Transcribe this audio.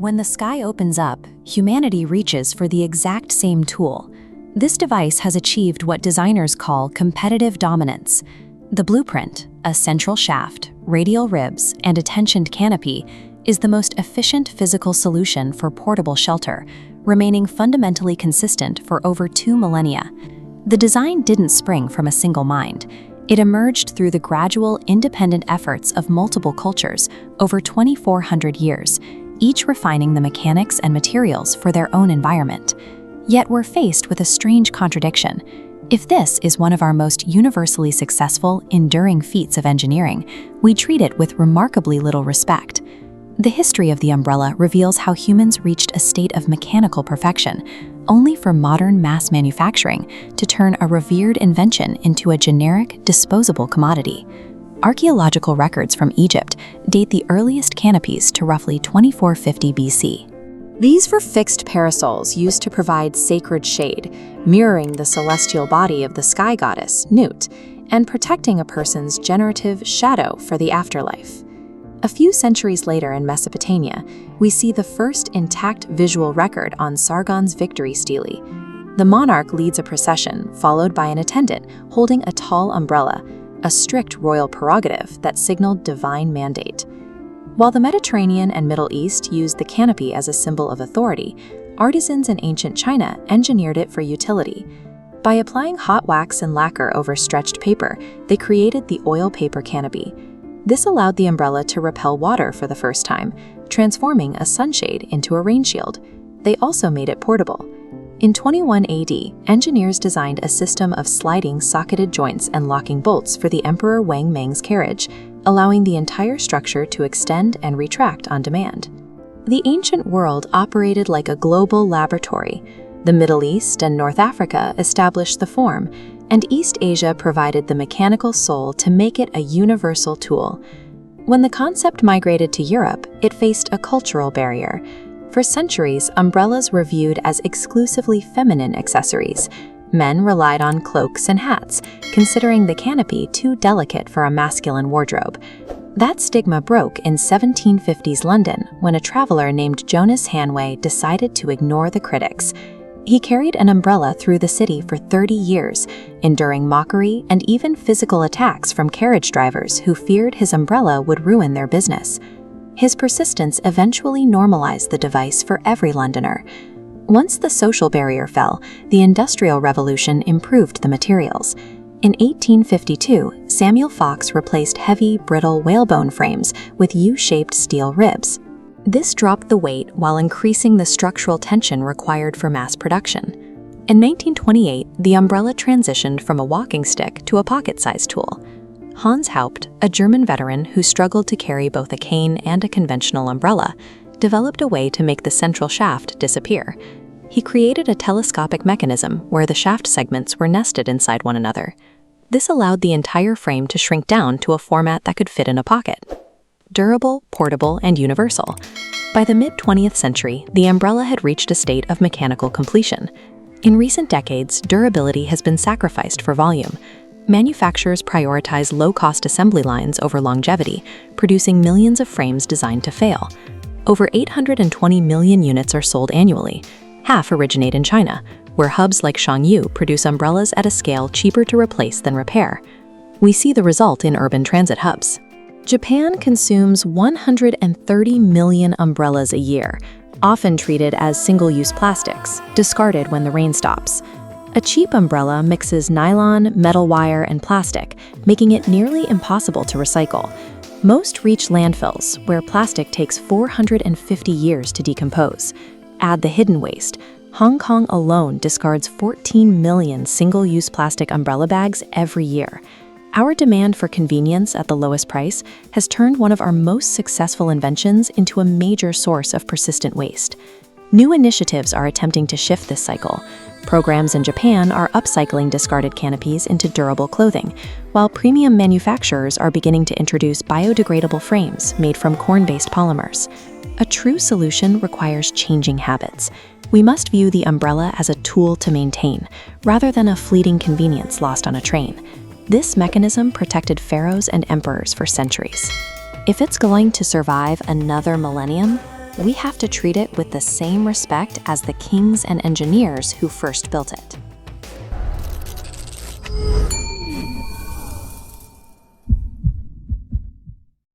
When the sky opens up, humanity reaches for the exact same tool. This device has achieved what designers call competitive dominance. The blueprint, a central shaft, radial ribs, and a tensioned canopy, is the most efficient physical solution for portable shelter, remaining fundamentally consistent for over 2 millennia. The design didn't spring from a single mind. It emerged through the gradual, independent efforts of multiple cultures over 2,400 years, each refining the mechanics and materials for their own environment. Yet we're faced with a strange contradiction. If this is one of our most universally successful, enduring feats of engineering, we treat it with remarkably little respect. The history of the umbrella reveals how humans reached a state of mechanical perfection, only for modern mass manufacturing to turn a revered invention into a generic, disposable commodity. Archaeological records from Egypt date the earliest canopies to roughly 2450 BC. These were fixed parasols used to provide sacred shade, mirroring the celestial body of the sky goddess, Nut, and protecting a person's generative shadow for the afterlife. A few centuries later in Mesopotamia, we see the first intact visual record on Sargon's victory stele. The monarch leads a procession, followed by an attendant holding a tall umbrella, a strict royal prerogative that signaled divine mandate. While the Mediterranean and Middle East used the canopy as a symbol of authority, artisans in ancient China engineered it for utility. By applying hot wax and lacquer over stretched paper, they created the oil paper canopy. This allowed the umbrella to repel water for the first time, transforming a sunshade into a rain shield. They also made it portable. In 21 AD, engineers designed a system of sliding socketed joints and locking bolts for the Emperor Wang Mang's carriage, allowing the entire structure to extend and retract on demand. The ancient world operated like a global laboratory. The Middle East and North Africa established the form, and East Asia provided the mechanical soul to make it a universal tool. When the concept migrated to Europe, it faced a cultural barrier. For centuries, umbrellas were viewed as exclusively feminine accessories. Men relied on cloaks and hats, considering the canopy too delicate for a masculine wardrobe. That stigma broke in 1750s London when a traveler named Jonas Hanway decided to ignore the critics. He carried an umbrella through the city for 30 years, enduring mockery and even physical attacks from carriage drivers who feared his umbrella would ruin their business. His persistence eventually normalized the device for every Londoner. Once the social barrier fell, the Industrial Revolution improved the materials. In 1852, Samuel Fox replaced heavy, brittle whalebone frames with U-shaped steel ribs. This dropped the weight while increasing the structural tension required for mass production. In 1928, the umbrella transitioned from a walking stick to a pocket-sized tool. Hans Haupt, a German veteran who struggled to carry both a cane and a conventional umbrella, developed a way to make the central shaft disappear. He created a telescopic mechanism where the shaft segments were nested inside one another. This allowed the entire frame to shrink down to a format that could fit in a pocket. Durable, portable, and universal. By the mid-20th century, the umbrella had reached a state of mechanical completion. In recent decades, durability has been sacrificed for volume. Manufacturers prioritize low-cost assembly lines over longevity, producing millions of frames designed to fail. Over 820 million units are sold annually. Half originate in China, where hubs like Shangyu produce umbrellas at a scale cheaper to replace than repair. We see the result in urban transit hubs. Japan consumes 130 million umbrellas a year, often treated as single-use plastics, discarded when the rain stops. A cheap umbrella mixes nylon, metal wire, and plastic, making it nearly impossible to recycle. Most reach landfills, where plastic takes 450 years to decompose. Add the hidden waste. Hong Kong alone discards 14 million single-use plastic umbrella bags every year. Our demand for convenience at the lowest price has turned one of our most successful inventions into a major source of persistent waste. New initiatives are attempting to shift this cycle. Programs in Japan are upcycling discarded canopies into durable clothing, while premium manufacturers are beginning to introduce biodegradable frames made from corn-based polymers. A true solution requires changing habits. We must view the umbrella as a tool to maintain, rather than a fleeting convenience lost on a train. This mechanism protected pharaohs and emperors for centuries. If it's going to survive another millennium, we have to treat it with the same respect as the kings and engineers who first built it.